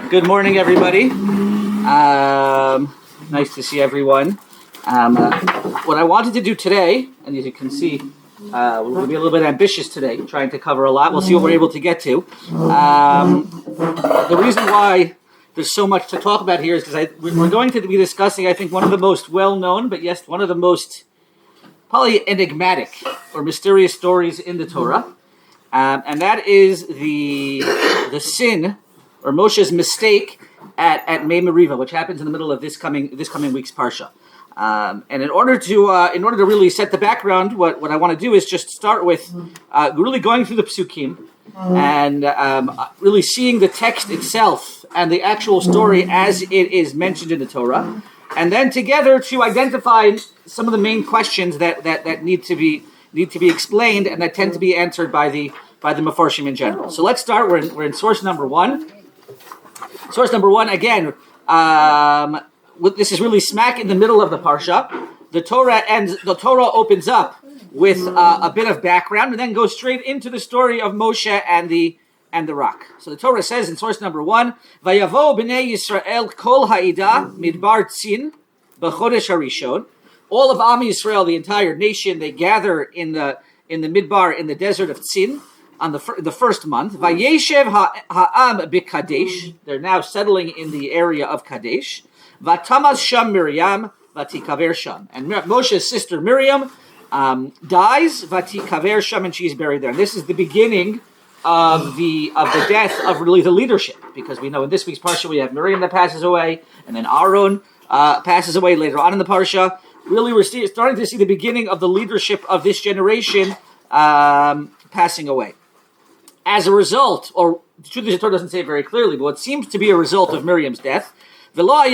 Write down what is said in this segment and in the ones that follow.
Good morning, everybody. Nice to see everyone. What I wanted to do today, and as you can see, we're going to be a little bit ambitious today, trying to cover a lot. We'll see what we're able to get to. The reason why there's so much to talk about here is because we're going to be discussing, I think, one of the most well-known, but yes, one of the most probably enigmatic or mysterious stories in the Torah, and that is the sin or Moshe's mistake at Mei Meriva, which happens in the middle of this coming week's Parsha. And in order to really set the background, what I want to do is just start with really going through the psukim and really seeing the text itself and the actual story as it is mentioned in the Torah, and then together to identify some of the main questions that need to be explained and that tend to be answered by the Mefarshim in general. So let's start. We're in source number one. Source number one, again, this is really smack in the middle of the Parsha. The Torah opens up with a bit of background and then goes straight into the story of Moshe and the rock. So the Torah says in source number one, Vayavo b'nei Yisrael kol ha'ida midbar tzin b'chodesh harishon. All of Am Yisrael, the entire nation, they gather in the midbar, in the desert of Tzin, on the first month. Vayeshev ha'am b'Kadesh. They're now settling in the area of Kadesh. Vatamaz sham Miriam vatikaver sham. And Moshe's sister Miriam dies. Vatikaver sham, and she's buried there. And this is the beginning of the death of really the leadership, because we know in this week's Parsha we have Miriam that passes away, and then Aaron passes away later on in the Parsha. Really, we're starting to see the beginning of the leadership of this generation passing away. As a result, or the truth is the Torah doesn't say it very clearly, but what seems to be a result of Miriam's death, and all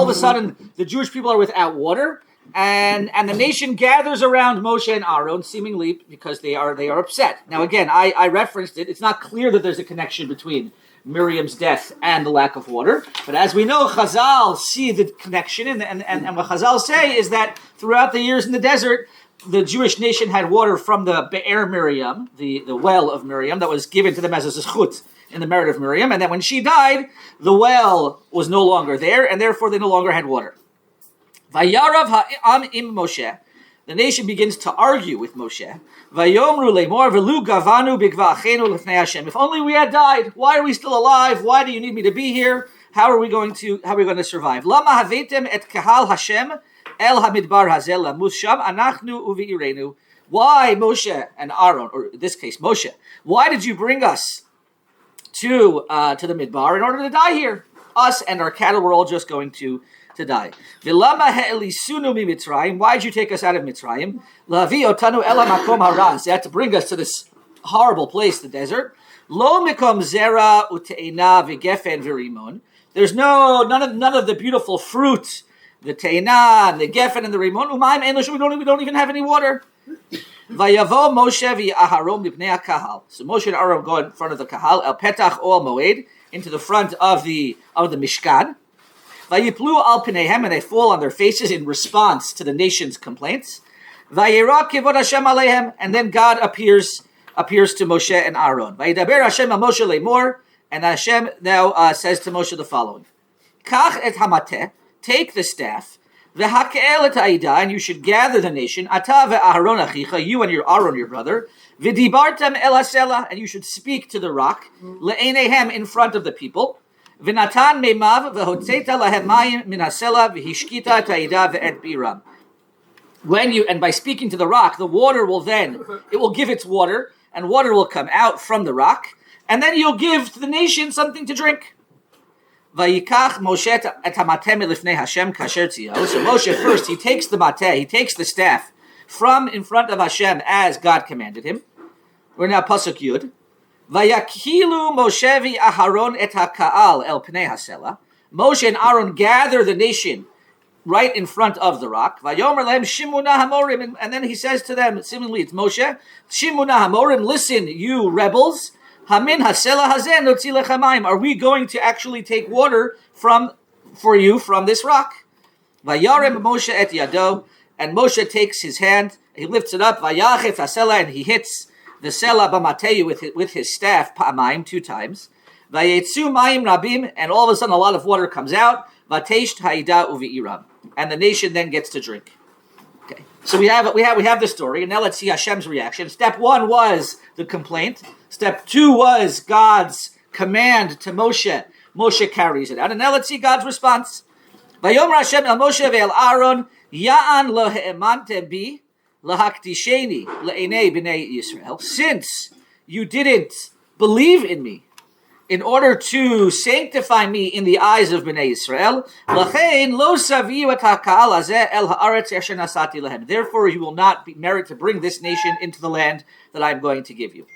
of a sudden the Jewish people are without water, and the nation gathers around Moshe and Aaron, seemingly because they are upset. Now again, I referenced it. It's not clear that there's a connection between Miriam's death and the lack of water, but as we know, Chazal see the connection, and what Chazal say is that throughout the years in the desert, the Jewish nation had water from the Be'er Miriam, the well of Miriam, that was given to them as a zechut in the merit of Miriam, and that when she died, the well was no longer there, and therefore they no longer had water. Vayarav ha'am im Moshe. The nation begins to argue with Moshe. Vayomru le'mor v'lu gavanu b'gva'achenu l'fnei Hashem. If only we had died. Why are we still alive? Why do you need me to be here? How are we going to survive? Lama havetem et kahal Hashem el hamidbar hazel lamuz sham anachnu uvi'irenu. Why Moshe and Aaron, or in this case Moshe? Why did you bring us to the midbar in order to die here? Us and our cattle were all just going to die. V'lama he'elisunu mi Mitzrayim. Why did you take us out of Mitzrayim? Lavi otanu ela makom haran. They had to bring us to this horrible place, the desert. Lo mikom zera uteina v'gefen v'rimon. There's none of the beautiful fruit, the teina, the gefen, and the rimon. Umayim enosh. We don't even have any water. Vayavo Moshe v'Aharon mipnei kahal. So Moshe and Aaron go in front of the kahal, el petach ol moed, into the front of the Mishkan. Vayiplu al pneihem, and they fall on their faces in response to the nation's complaints. Vayirah kivod Hashem aleihem, and then God appears to Moshe and Aaron. Vayidaber Hashem al Moshe le'mor, and Hashem now says to Moshe the following: Kach et hamateh, take the staff, v'hake'el et ha'ida, and you should gather the nation, ata ve'Aaron achicha, you and your Aaron, your brother, v'dibartem el hasela, and you should speak to the rock, le'eneihem, in front of the people, v'natan meimav v'hotzeta lahem mayim min hasela v'hishkita et ha'ida ve'et biram. And by speaking to the rock, the water will give its water, and water will come out from the rock, and then you'll give to the nation something to drink. Vayikach Moshe et hamateh milifnei Hashem kasher tziyahu. So Moshe first, he takes the mateh, he takes the staff from in front of Hashem as God commanded him. We're now pasuk yud. Vayakilu Moshe v'Aharon et ha'kaal el pnei hasela. Moshe and Aaron gather the nation right in front of the rock. Vayomer lehem shimuna hamorim, and then he says to them, seemingly it's Moshe, shimuna hamorim, listen, you rebels. Hamin hasela hazen notzi lechamayim. Are we going to actually take water for you from this rock? Vayarem Moshe et yado, and Moshe takes his hand, he lifts it up, vayachef hasela, and he hits V'sela b'mateyu with his staff pa'amayim 2 times. Vayetzu mayim rabim, and all of a sudden a lot of water comes out. Vateish ha'ida uvi'iram, and the nation then gets to drink. Okay, so we have the story, and now let's see Hashem's reaction. Step 1 was the complaint. Step 2 was God's command to Moshe. Moshe carries it out, and now let's see God's response. Vayomer Hashem el Moshe ve'el Aaron, Ya'an lo he'emantem bi lahaktisheni le'enei b'nei Yisrael. Since you didn't believe in me in order to sanctify me in the eyes of Bnei Yisrael, lachein lo saviu et ha'ka'al hazeh el ha'aretz asher nasati lehem. Therefore, you will not merit to bring this nation into the land that I am going to give you.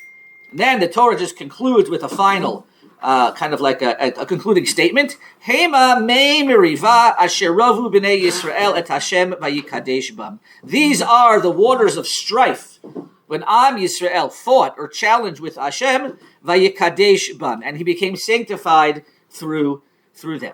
And then the Torah just concludes with a final, kind of like a concluding statement. Hema mei meriva asher ravu b'nei Yisrael et Hashem vayikadesh bam. These are the waters of strife when Am Yisrael fought or challenged with Hashem, vayikadesh bam, and he became sanctified through them.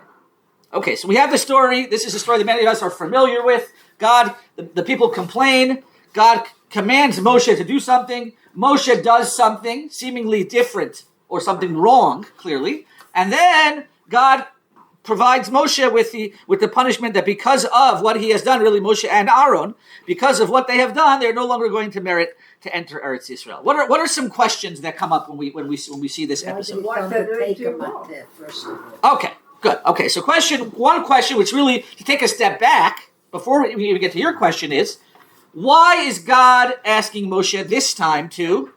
Okay, so we have the story. This is a story that many of us are familiar with. God, the people complain. God commands Moshe to do something. Moshe does something seemingly different or something wrong, clearly. And then God provides Moshe with the punishment that because of what he has done, really Moshe and Aaron, because of what they have done, they're no longer going to merit to enter Eretz Yisrael. What are some questions that come up when we see this episode? Okay, good. Okay, so one question, which really, to take a step back before we even get to your question, is why is God asking Moshe this time to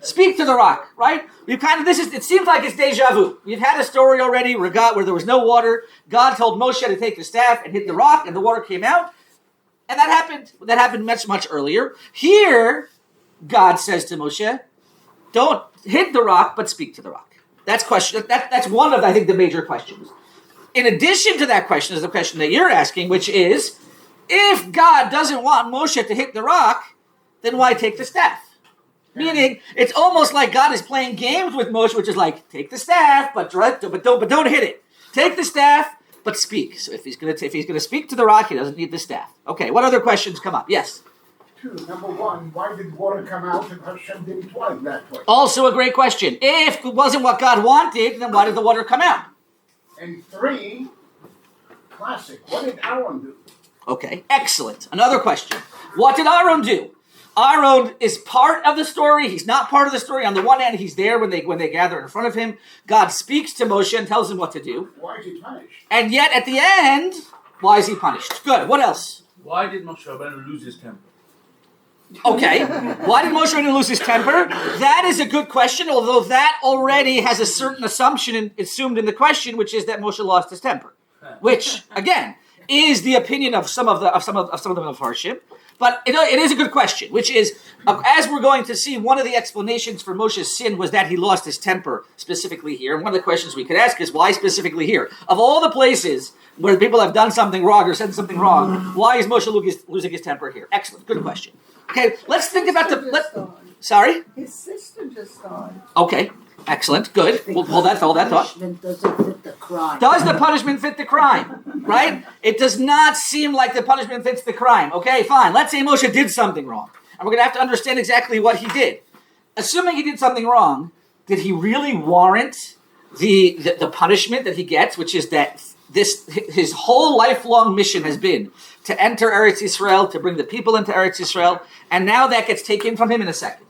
speak to the rock? Right? It seems like it's deja vu. We've had a story already where there was no water. God told Moshe to take the staff and hit the rock, and the water came out. And that happened much, much earlier. Here, God says to Moshe, don't hit the rock, but speak to the rock. That's one of, I think, the major questions. In addition to that question is the question that you're asking, which is, if God doesn't want Moshe to hit the rock, then why take the staff? Meaning, it's almost like God is playing games with Moshe, which is like, take the staff, but don't hit it. Take the staff, but speak. So if he's going to speak to the rock, he doesn't need the staff. Okay, what other questions come up? Yes? 2, number 1, why did water come out and Hashem didn't want that way? Also a great question. If it wasn't what God wanted, then why did the water come out? And 3, classic, what did Aaron do? Okay, excellent. Another question. What did Aaron do? Aaron is part of the story. He's not part of the story. On the one hand, he's there when they gather in front of him. God speaks to Moshe and tells him what to do. Why is he punished? And yet, at the end, why is he punished? Good. What else? Why did Moshe Rabbeinu lose his temper? Okay. Why did Moshe Rabbeinu lose his temper? That is a good question, although that already has a certain assumption assumed in the question, which is that Moshe lost his temper. Which, again, is the opinion of some of the Mepharshim. But it is a good question, which is, as we're going to see, one of the explanations for Moshe's sin was that he lost his temper specifically here. And one of the questions we could ask is, why specifically here? Of all the places where people have done something wrong or said something wrong, why is Moshe losing his temper here? Excellent, good question. Okay, let's think about Sorry? His sister just died. Okay, excellent, good. We'll hold that thought. Doesn't fit the crime. Does the punishment fit the crime? Right? It does not seem like the punishment fits the crime. Okay, fine. Let's say Moshe did something wrong. And we're going to have to understand exactly what he did. Assuming he did something wrong, did he really warrant the punishment that he gets, which is that his whole lifelong mission has been to enter Eretz Yisrael, to bring the people into Eretz Yisrael, and now that gets taken from him in a second.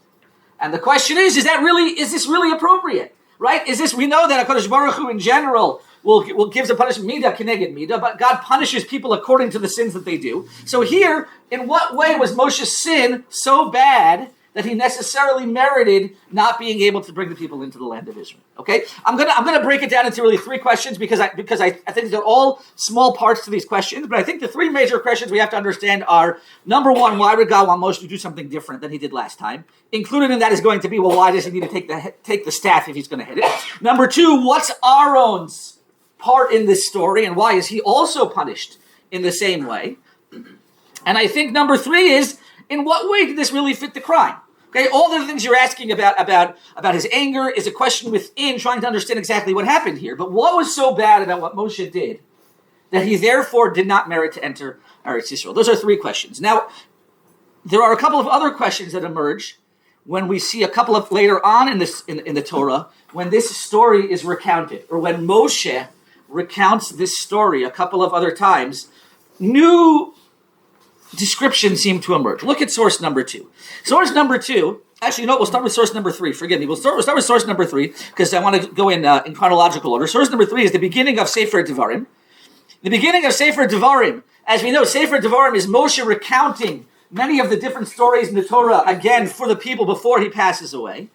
And the question is this really appropriate? Right? We know that HaKadosh Baruch Hu in general will gives a punishment, midah keneged midah, but God punishes people according to the sins that they do. So here, in what way was Moshe's sin so bad that he necessarily merited not being able to bring the people into the land of Israel? Okay, I'm gonna break it down into really 3 questions because I think they're all small parts to these questions, but I think the 3 major questions we have to understand are, number 1, why would God want Moshe to do something different than he did last time? Included in that is going to be, well, why does he need to take the staff if he's going to hit it? Number 2, what's Aaron's part in this story, and why is he also punished in the same way? And I think number 3 is, in what way did this really fit the crime? Okay, all the things you're asking about his anger is a question within trying to understand exactly what happened here. But what was so bad about what Moshe did that he therefore did not merit to enter Eretz Yisrael? Those are 3 questions. Now, there are a couple of other questions that emerge when we see a couple of later on in this in the Torah, when this story is recounted, or when Moshe recounts this story a couple of other times, new descriptions seem to emerge. Look at source number 2. Source number 2, actually, no, we'll start with source number 3. Forgive me. We'll start with source number 3, because I want to go in chronological order. Source number 3 is the beginning of Sefer Devarim. The beginning of Sefer Devarim, as we know, Sefer Devarim is Moshe recounting many of the different stories in the Torah, again, for the people before he passes away.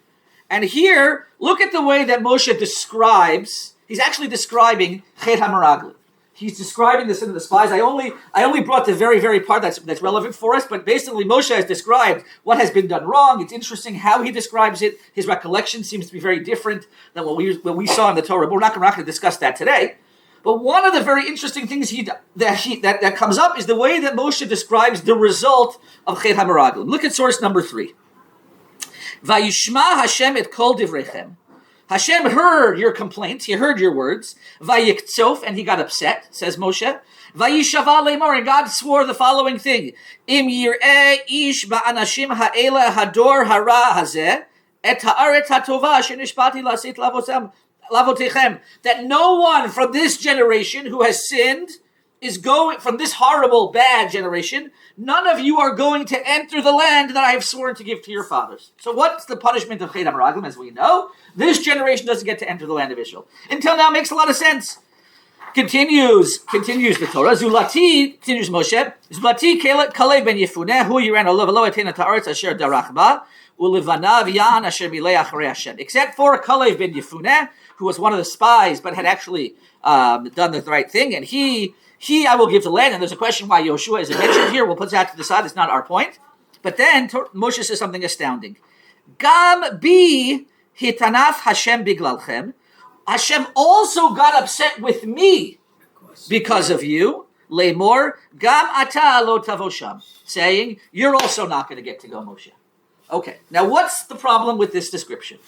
And here, look at the way that Moshe describes, he's actually describing Chet HaMeraglim. He's describing the sin of the spies. I only brought the very, very part that's relevant for us, but basically Moshe has described what has been done wrong. It's interesting how he describes it. His recollection seems to be very different than what we saw in the Torah, but we're not going to discuss that today. But one of the very interesting things that comes up is the way that Moshe describes the result of Chet HaMeraglim. Look at source number 3. Vayishma Hashem et kol divrechem. Hashem heard your complaints, he heard your words. Vayikzof, and he got upset, says Moshe. Vayishava lemor, and God swore the following thing. Im yir'eh ish ba'anashim ha'ela hador hara hazeh, et ha'aret ha'tova shenishpati lasit lavotechem. That no one from this generation who has sinned is going, from this horrible, bad generation, none of you are going to enter the land that I have sworn to give to your fathers. So what's the punishment of Chet HaMeraglim? As we know, this generation doesn't get to enter the land of Israel. Until now, makes a lot of sense. Continues the Torah. Zulati, continues Moshe. Zulati kalei ben Yefuneh, hu yiran olav lo etena ta'aretz asher darach ba, ulevanav yan asher milei acharei Hashem. Except for Kalev ben Yefuneh, who was one of the spies, but had actually done the right thing, and he I will give the land. And there's a question why Yoshua isn't mentioned here. We'll put that to the side. It's not our point. But then Moshe says something astounding. Gam bi hitanaf Hashem biglalchem. Hashem also got upset with me because of you. Lemor gam ata lo tavosham, saying you're also not going to get to go, Moshe. Okay. Now, what's the problem with this description?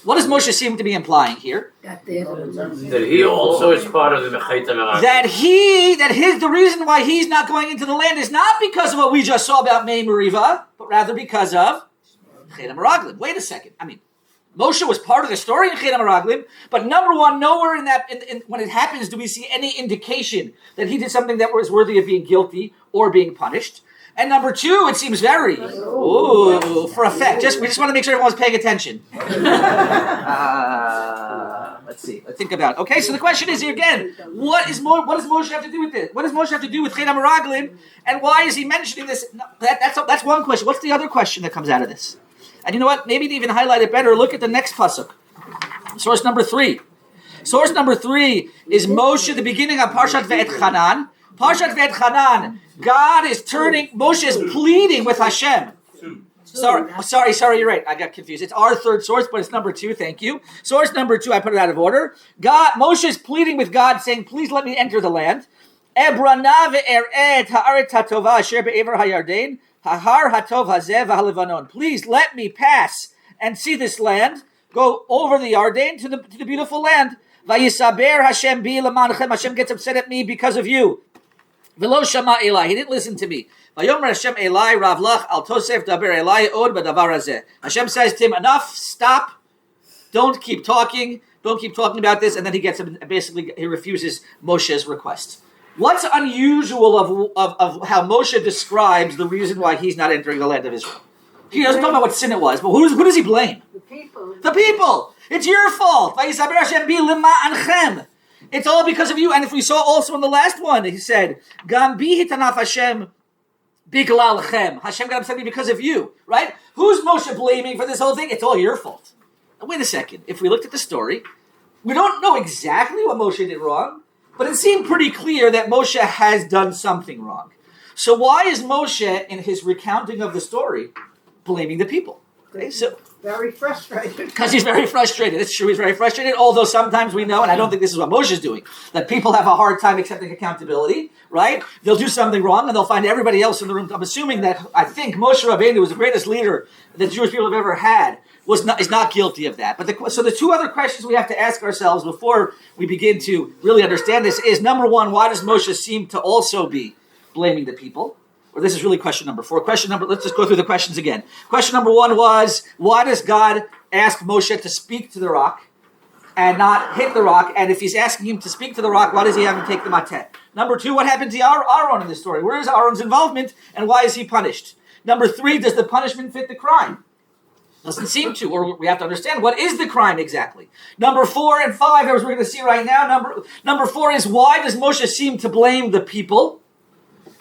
What does Moshe seem to be implying here? That he also is part of the Chet HaMeraglim. The reason why he's not going into the land is not because of what we just saw about Mei Meriva, but rather because of Chet HaMeraglim. Wait a second. I mean, Moshe was part of the story in Chet HaMeraglim, but number one, nowhere in that, when it happens, do we see any indication that he did something that was worthy of being guilty or being punished. And number 2, it seems very, for effect. We just want to make sure everyone's paying attention. Let's see. Let's think about it. Okay, so the question is here again, what does Moshe have to do with this? What does Moshe have to do with Chet HaMeraglim? And why is he mentioning this? No, that's one question. What's the other question that comes out of this? And you know what? Maybe to even highlight it better, look at the next pasuk. Source number 3. Source number 3 is Moshe, the beginning of Parshat Ve'et Chanan. God is Moshe is pleading with Hashem. Sorry, you're right. I got confused. It's our third source, but it's number 2, thank you. Source number 2, I put it out of order. Moshe is pleading with God, saying, please let me enter the land. Please let me pass and see this land. Go over the Yarden to the beautiful land. Hashem gets upset at me because of you. V'lo shama Eli. He didn't listen to me. Vayomer Hashem Eli Rav Lach al Tosef daber Eli od b'davar hazeh. Hashem says to him, enough, stop. Don't keep talking about this. And then he he refuses Moshe's request. What's unusual of how Moshe describes the reason why he's not entering the land of Israel? He doesn't talk about what sin it was, but who does he blame? The people. It's your fault. Vayisaber Hashem bi lema'anchem. It's all because of you. And if we saw also in the last one, he said, Gam bi hitanaf Hashem biglalchem. Hashem got upset with me because of you, right? Who's Moshe blaming for this whole thing? It's all your fault. Now, wait a second. If we looked at the story, we don't know exactly what Moshe did wrong, but it seemed pretty clear that Moshe has done something wrong. So why is Moshe, in his recounting of the story, blaming the people? Okay, so very frustrated. Because he's very frustrated. It's true, he's very frustrated, although sometimes we know, and I don't think this is what Moshe is doing, that people have a hard time accepting accountability, right? They'll do something wrong and they'll find everybody else in the room. I'm assuming that, I think Moshe Rabbeinu was the greatest leader that Jewish people have ever had, is not guilty of that. But so the 2 other questions we have to ask ourselves before we begin to really understand this is, number 1, why does Moshe seem to also be blaming the people? or this is really question number 4. Let's just go through the questions again. Question number 1 was, why does God ask Moshe to speak to the rock and not hit the rock? And if he's asking him to speak to the rock, why does he have him take the mateh? Number 2, what happened to Aaron in this story? Where is Aaron's involvement, and why is he punished? Number 3, does the punishment fit the crime? Doesn't seem to, or we have to understand what is the crime exactly. Number 4 and 5, as we're going to see right now, number 4 is, why does Moshe seem to blame the people?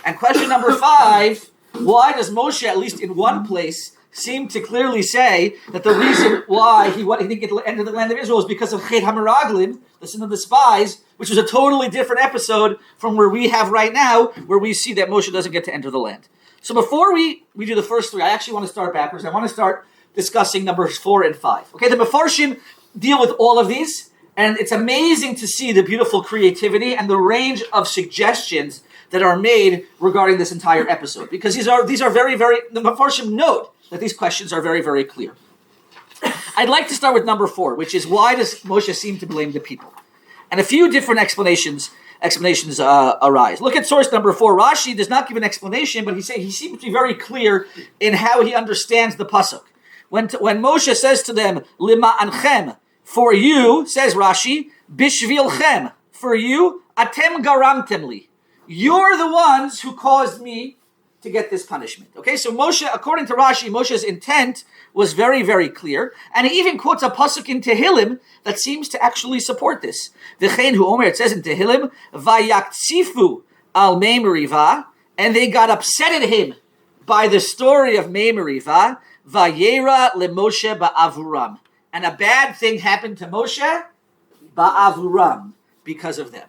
And question number 5, why does Moshe, at least in one place, seem to clearly say that the reason why he didn't get to enter the land of Israel is because of Chet HaMeraglim, the sin of the spies, which was a totally different episode from where we have right now, where we see that Moshe doesn't get to enter the land. So before we do the first 3, I actually want to start backwards. I want to start discussing numbers 4 and 5. Okay, the Mefarshim deal with all of these, and it's amazing to see the beautiful creativity and the range of suggestions that are made regarding this entire episode, because these are very, very, the Mefarshim note that these questions are very, very clear. I'd like to start with number 4, which is, why does Moshe seem to blame the people? And a few different explanations arise. Look at source number 4. Rashi does not give an explanation, but he seems to be very clear in how he understands the pasuk. When Moshe says to them, Lima anchem, for you, says Rashi, bishvilchem, for you, atem garamtem li. You're the ones who caused me to get this punishment. Okay, so Moshe, according to Rashi, Moshe's intent was very, very clear, and he even quotes a pasuk in Tehillim that seems to actually support this. V'chein hu omer, it says in Tehillim, vayaktzifu al mei meriva, and they got upset at him by the story of mei meriva, vayera leMoshe ba'avuram, and a bad thing happened to Moshe ba'avuram because of them.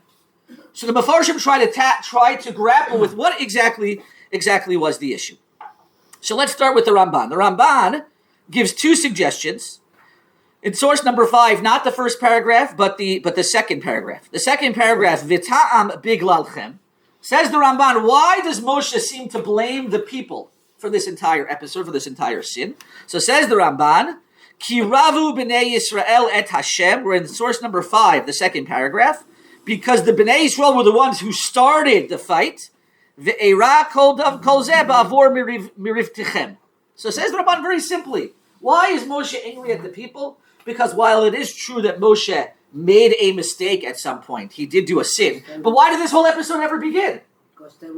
So the Mefarshim try to grapple with what exactly was the issue. So let's start with the Ramban. The Ramban gives 2 suggestions. In source number 5, not the first paragraph, but the second paragraph. The second paragraph, V'ta'am biglalchem, says the Ramban, why does Moshe seem to blame the people for this entire episode, for this entire sin? So says the Ramban, Ki ravu b'nei Yisrael et Hashem, we're in source number 5, the second paragraph, because the Bnei Yisrael were the ones who started the fight. Ve'era kol zeh ba'avor mirivtichem. So says the Ramban very simply, why is Moshe angry at the people? Because while it is true that Moshe made a mistake at some point, he did do a sin, but why did this whole episode ever begin?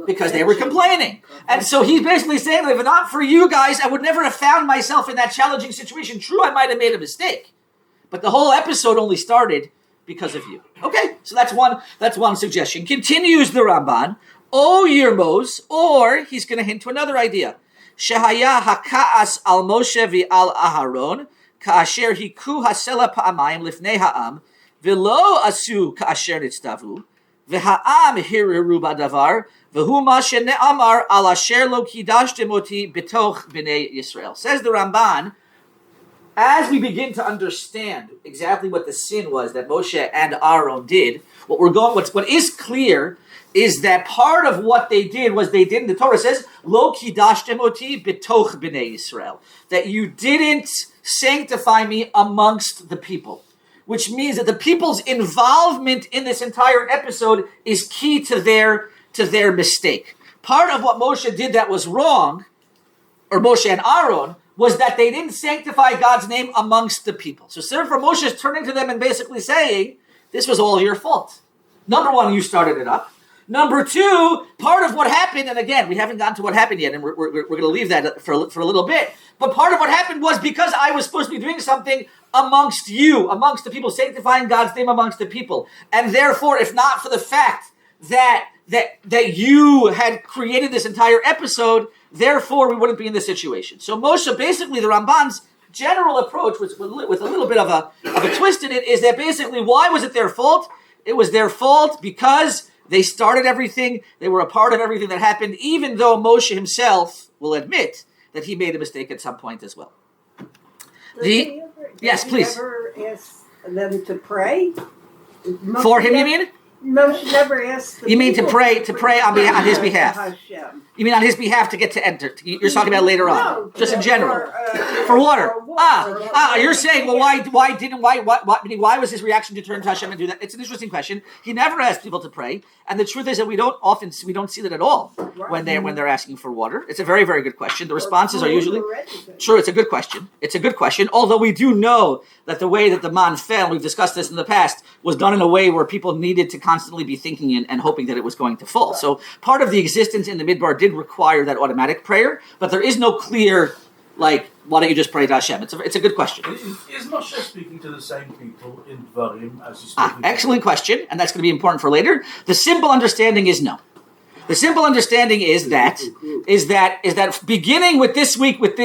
Because they were complaining. And so he's basically saying, if not for you guys, I would never have found myself in that challenging situation. True, I might have made a mistake, but the whole episode only started because of you. Okay, so that's one suggestion. Continues the Ramban, O Yirmos, or he's going to hint to another idea. Shehaya haka'as al Moshe v'al Aharon, ka'asher hiku hasela pa'amayim lifnei ha'am, v'lo asu ka'asher nitztavu, v'ha'am hiriru ba'davar, v'hu ma she'ne'amar al asher lo kidashtem oti b'toch b'nei Yisrael. Says the Ramban, as we begin to understand exactly what the sin was that Moshe and Aaron did, what is clear is that part of what they did was the Torah says, Lo kidashtem oti b'toch b'nei Yisrael, that you didn't sanctify me amongst the people, which means that the people's involvement in this entire episode is key to their mistake. Part of what Moshe did that was wrong, or Moshe and Aaron, was that they didn't sanctify God's name amongst the people. So therefore Moshe is turning to them and basically saying, this was all your fault. Number 1, you started it up. Number 2, part of what happened, and again, we haven't gotten to what happened yet, and we're going to leave that for a little bit, but part of what happened was because I was supposed to be doing something amongst you, amongst the people, sanctifying God's name amongst the people. And therefore, if not for the fact that you had created this entire episode, therefore we wouldn't be in this situation. So Moshe, basically the Ramban's general approach with a little bit of a twist in it is that basically, why was it their fault? It was their fault because they started everything, they were a part of everything that happened, even though Moshe himself will admit that he made a mistake at some point as well. Yes, please. Never ask them to pray? For him, you mean? Moshe never asked the You mean to people pray on his behalf? Hashem. You mean on his behalf to get to enter? You're talking about later on, No, just in no, general. For water. You're saying, well, why was his reaction to turn to Hashem and do that? It's an interesting question. He never asked people to pray, and the truth is that we don't see that at all when they're asking for water. It's a very, very good question. The responses are usually sure. It's a good question. Although we do know that the way that the man fell, we've discussed this in the past, was done in a way where people needed to constantly be thinking and hoping that it was going to fall. So part of the existence in the Midbar did require that automatic prayer, but there is no clear, why don't you just pray to Hashem? It's a good question. Is Moshe speaking to the same people in Dvarim as he's speaking? Excellent question, and that's going to be important for later. The simple understanding is no. The simple understanding is that beginning with this week with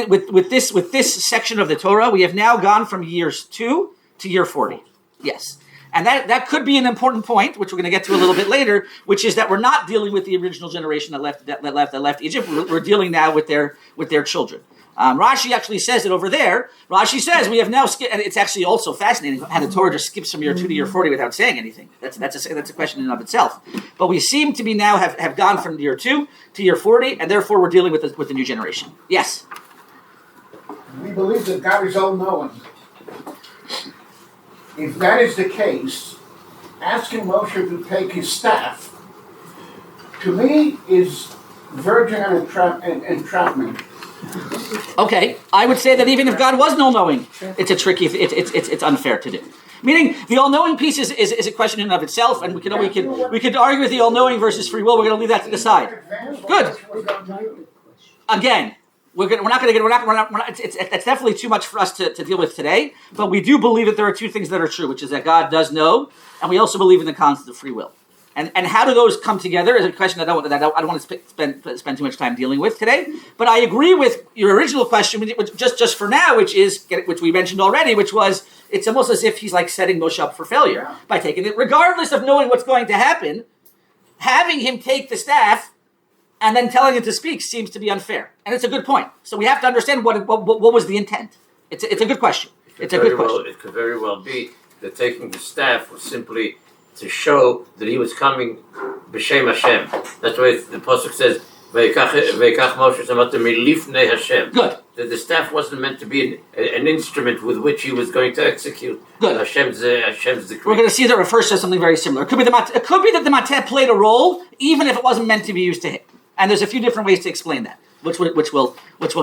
this section of the Torah, we have now gone from years 2 to year 40. Yes. And that could be an important point, which we're going to get to a little bit later, which is that we're not dealing with the original generation that left Egypt. We're dealing now with their children. Rashi actually says it over there. Rashi says we have now skipped, and it's actually also fascinating how the Torah just skips from year 2 to year 40 without saying anything. That's a question in and of itself. But we seem to be now have gone from year 2 to year 40, and therefore we're dealing with the new generation. Yes. We believe that God is all-knowing. If that is the case, asking Moshe to take his staff, to me, is verging on entrapment. Okay, I would say that even if God was all-knowing, it's a tricky. It's unfair to do. Meaning, the all-knowing piece is a question in and of itself, and we could argue with the all-knowing versus free will. We're going to leave that to the side. Good. Again. It's definitely too much for us to deal with today, but we do believe that there are two things that are true, which is that God does know, and we also believe in the concept of free will. And how do those come together is a question that I don't want to spend too much time dealing with today. But I agree with your original question, which just for now, which we mentioned already, which was it's almost as if he's like setting Moshe up for failure by taking it, regardless of knowing what's going to happen. Having him take the staff and then telling him to speak seems to be unfair, and it's a good point. So we have to understand what was the intent. It's a good question. It could very well be that taking the staff was simply to show that he was coming b'shem Hashem. That's why the pasuk says, "Veikach Moshe Samata milifnei Hashem." Good. That the staff wasn't meant to be an instrument with which he was going to execute Hashem's decree. We're going to see that refers to something very similar. It could be that the mateh played a role, even if it wasn't meant to be used to him. And there's a few different ways to explain that, which we'll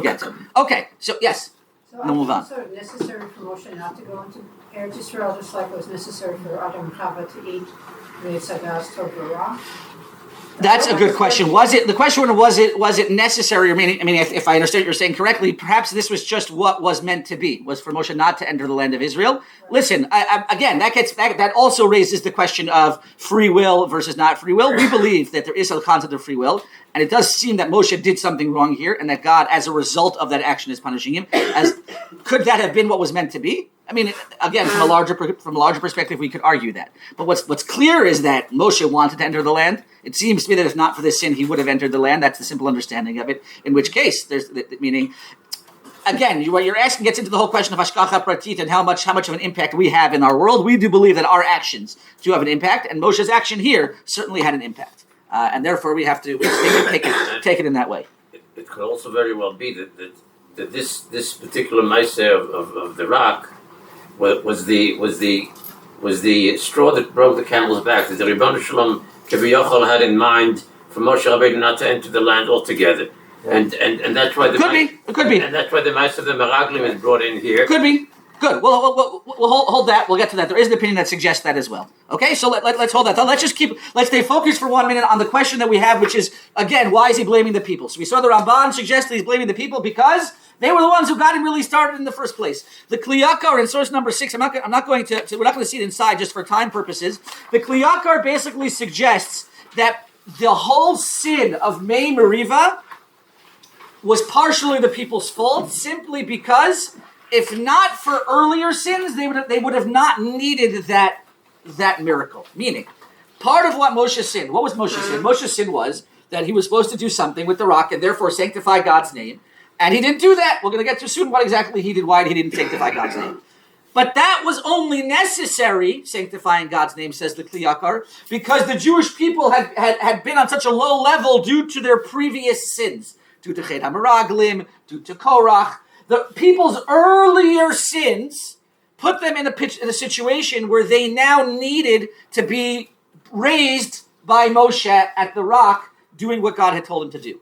get to. Okay, so yes, so we'll move on. So necessary for Moshe not to go into Eretz Yisrael, just like it was necessary for Adam and Chava to eat the Tzadah's TORAH? That's a good question. Was it necessary? I mean, if I understand what you're saying correctly, perhaps this was just what was meant to be, was for Moshe not to enter the land of Israel. Right. Listen, again, that also raises the question of free will versus not free will. We believe that there is a concept of free will, and it does seem that Moshe did something wrong here, and that God, as a result of that action, is punishing him. Could that have been what was meant to be? I mean, again, from a larger perspective, we could argue that. But what's clear is that Moshe wanted to enter the land. It seems to me that if not for this sin, he would have entered the land. That's the simple understanding of it. In which case, meaning, again, what you're asking gets into the whole question of hashgacha pratit and how much of an impact we have in our world. We do believe that our actions do have an impact, and Moshe's action here certainly had an impact, and therefore we have to take it in that way. It could also very well be that this particular ma'aseh of the rock was the straw that broke the camel's back. That the Ribbon Shalom Kaviyachol had in mind for Moshe Rabbeinu not to enter the land altogether, and that's why it could be, and that's why the ma'aseh of the Meraglim is brought in here. Could be. Good. We'll hold that. We'll get to that. There is an opinion that suggests that as well. Okay, so let's hold that. Let's stay focused for 1 minute on the question that we have, which is, again, why is he blaming the people? So we saw the Ramban suggest that he's blaming the people because they were the ones who got him really started in the first place. The Kli Yakar in source number 6, we're not going to see it inside just for time purposes. The Kli Yakar basically suggests that the whole sin of Mei Meriva was partially the people's fault, simply because if not for earlier sins, they would have not needed that miracle. Meaning, part of what Moshe sinned, what was Moshe's sin? Moshe's sin was that he was supposed to do something with the rock and therefore sanctify God's name. And he didn't do that. We're going to get to soon what exactly he did, why he didn't sanctify God's name. But that was only necessary, sanctifying God's name, says the Kli Yakar, because the Jewish people had been on such a low level due to their previous sins, due to Chet HaMeraglim, due to Korach, the people's earlier sins put them in a situation where they now needed to be raised by Moshe at the rock, doing what God had told him to do.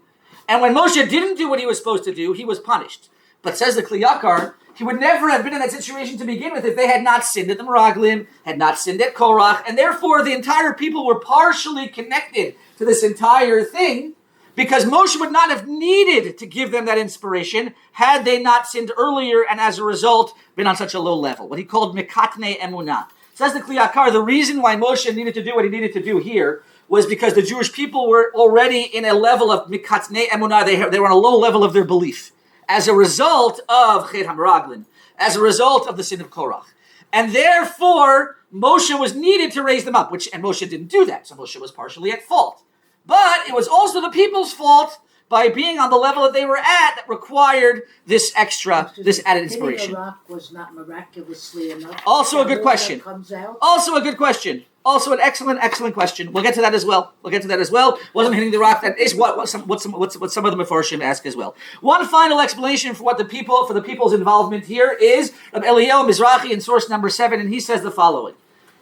And when Moshe didn't do what he was supposed to do, he was punished. But says the Kli Yakar, he would never have been in that situation to begin with if they had not sinned at the Meraglim, had not sinned at Korach, and therefore the entire people were partially connected to this entire thing, because Moshe would not have needed to give them that inspiration had they not sinned earlier and as a result been on such a low level, what he called Mikatne Emunah. Says the Kli Yakar, the reason why Moshe needed to do what he needed to do here was because the Jewish people were already in a level of Mikatne Emunah, they were on a low level of their belief, as a result of Chet HaMeraglim, as a result of the sin of Korach. And therefore, Moshe was needed to raise them up, and Moshe didn't do that, so Moshe was partially at fault. But it was also the people's fault by being on the level that they were at that required this added inspiration. Hitting a rock was not miraculously enough. Also a good question. Comes out. Also a good question. Also an excellent question. We'll get to that as well. Wasn't hitting the rock. That is what some of the Mefarshim ask as well. One final explanation for the people's involvement here is Rabbi Eliyahu Mizrahi in source number 7, and he says the following.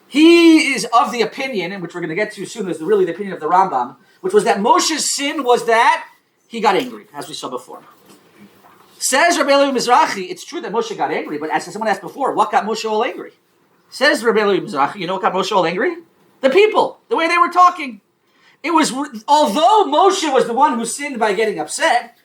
He is of the opinion, and which we're going to get to soon, is really the opinion of the Rambam, which was that Moshe's sin was that he got angry, as we saw before. Says Rabbi Eliyahu Mizrahi, it's true that Moshe got angry, but as someone asked before, what got Moshe all angry? Says Rabbi Eliyahu Mizrahi, you know what got Moshe all angry? The people, the way they were talking. It was, although Moshe was the one who sinned by getting upset,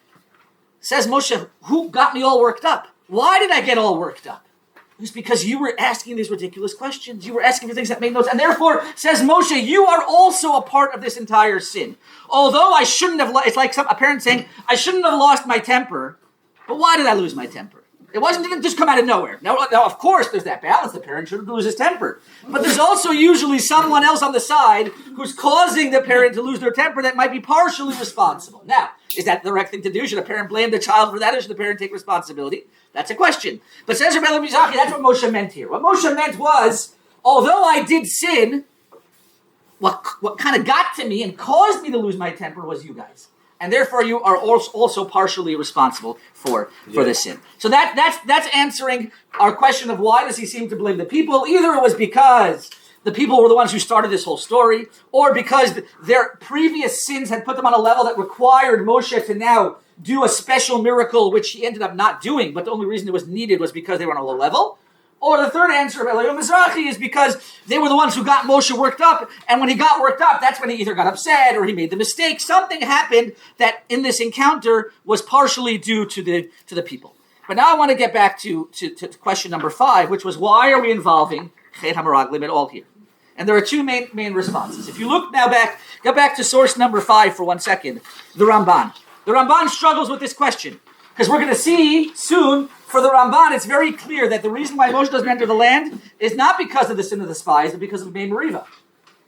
says Moshe, who got me all worked up? Why did I get all worked up? It was because you were asking these ridiculous questions. You were asking for things that made no sense. And therefore, says Moshe, you are also a part of this entire sin. Although I shouldn't have, it's like a parent saying, I shouldn't have lost my temper, but why did I lose my temper? It didn't just come out of nowhere. Now, of course, there's that balance. The parent shouldn't lose his temper. But there's also usually someone else on the side who's causing the parent to lose their temper that might be partially responsible. Now, is that the correct thing to do? Should a parent blame the child for that, or should the parent take responsibility? That's a question. But says Rabbi Mizrahi, that's what Moshe meant here. What Moshe meant was, although I did sin, what kind of got to me and caused me to lose my temper was you guys. And therefore, you are also partially responsible for this sin. So that's answering our question of why does he seem to blame the people? Either it was because the people were the ones who started this whole story, or because their previous sins had put them on a level that required Moshe to now do a special miracle, which he ended up not doing, but the only reason it was needed was because they were on a low level. Or the third answer of Eliyahu Mizrahi is because they were the ones who got Moshe worked up, and when he got worked up, that's when he either got upset or he made the mistake. Something happened that in this encounter was partially due to the people. But now I want to get back to question number 5, which was why are we involving Chet HaMeraglim at all here? And there are two main responses. If you look now go back to source number 5 for 1 second, the Ramban. The Ramban struggles with this question, because we're going to see soon, for the Ramban, it's very clear that the reason why Moshe doesn't enter the land is not because of the sin of the spies, but because of Mei Meriva.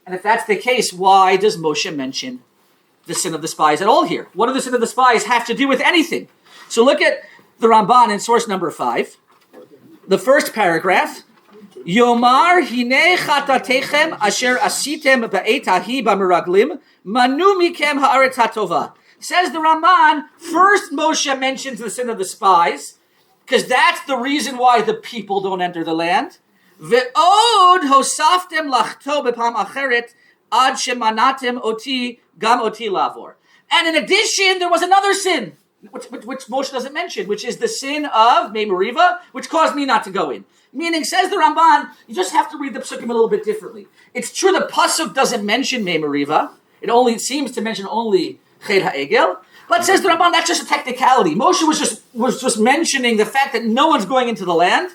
And if that's the case, why does Moshe mention the sin of the spies at all here? What do the sin of the spies have to do with anything? So look at the Ramban in source number 5. The first paragraph, Yomar hine chatatechem asher asitem ba'et hahi b'meraglim manu mikem haaretz hatova. Says the Ramban, first Moshe mentions the sin of the spies, because that's the reason why the people don't enter the land. Ve'od hosaftem lachto bepam acheret ad shemanatem oti gam oti lavor. And in addition, there was another sin, which Moshe doesn't mention, which is the sin of Mei Meriva, which caused me not to go in. Meaning, says the Ramban, you just have to read the psukim a little bit differently. It's true the pasuk doesn't mention Mei Meriva. It seems to mention only Chet HaEgel. But says the Ramban, that's just a technicality. Moshe was just mentioning the fact that no one's going into the land.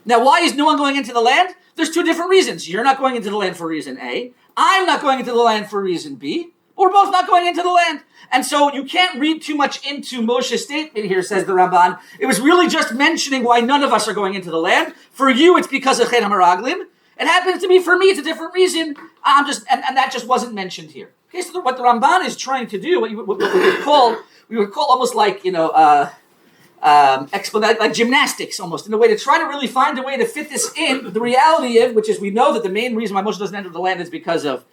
Now, why is no one going into the land? There's two different reasons. You're not going into the land for reason A. I'm not going into the land for reason B. We're both not going into the land. And so you can't read too much into Moshe's statement here, says the Ramban. It was really just mentioning why none of us are going into the land. For you, it's because of Chet HaMeraglim. It happens to be, for me, it's a different reason. And that just wasn't mentioned here. Okay, so what the Ramban is trying to do, what we would call almost like, like gymnastics almost, in a way to try to really find a way to fit this in. The reality of, which is we know that the main reason why Moshe doesn't enter the land is because of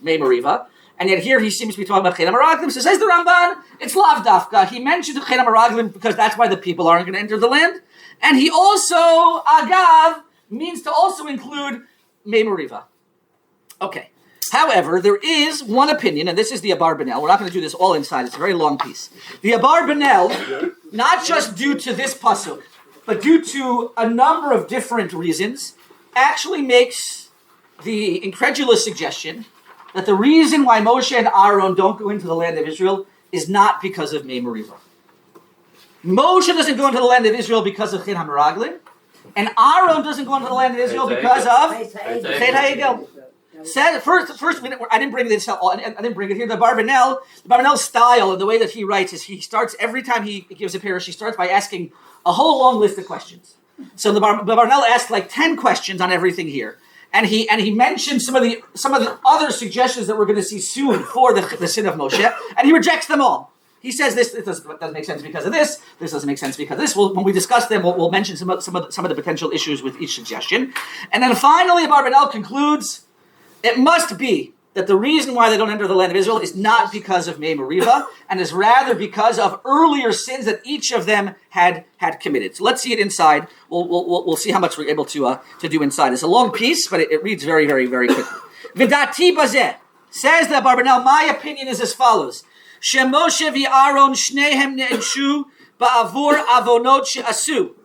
Mei Meriva. And yet here he seems to be talking about Chet HaMeraglim. So says the Ramban, it's Lav Dafka. He mentioned Chet HaMeraglim because that's why the people aren't going to enter the land. And he also, Agav, means to also include Mei Meriva. Okay. However, there is one opinion, and this is the Abarbanel. We're not going to do this all inside. It's a very long piece. The Abarbanel, not just due to this pasuk, but due to a number of different reasons, actually makes the incredulous suggestion that the reason why Moshe and Aaron don't go into the land of Israel is not because of Mei Meriva. Moshe doesn't go into the land of Israel because of Chet HaMeraglim, and Aaron doesn't go into the land of Israel because of Chet HaEgel. Said first I didn't bring this. I didn't bring it here. The Barbanel style and the way that he writes is he starts every time he gives a parish. He starts by asking a whole long list of questions. So the Barbanel asked like 10 questions on everything here, and he mentioned some of the other suggestions that we're going to see soon for the sin of Moshe, and he rejects them all. He says this doesn't make sense because of this. This doesn't make sense because of this. When we discuss them, we'll mention some of the potential issues with each suggestion, and then finally Barbanel concludes. It must be that the reason why they don't enter the land of Israel is not because of Mei Meriva, and is rather because of earlier sins that each of them had committed. So let's see it inside. We'll see how much we're able to do inside. It's a long piece, but it reads very, very, very quickly. V'dati bazeh, says the Barbanel, my opinion is as follows. Shemoshe v'Aaron shnehem ne'enshu ba'avur avonot she'asu.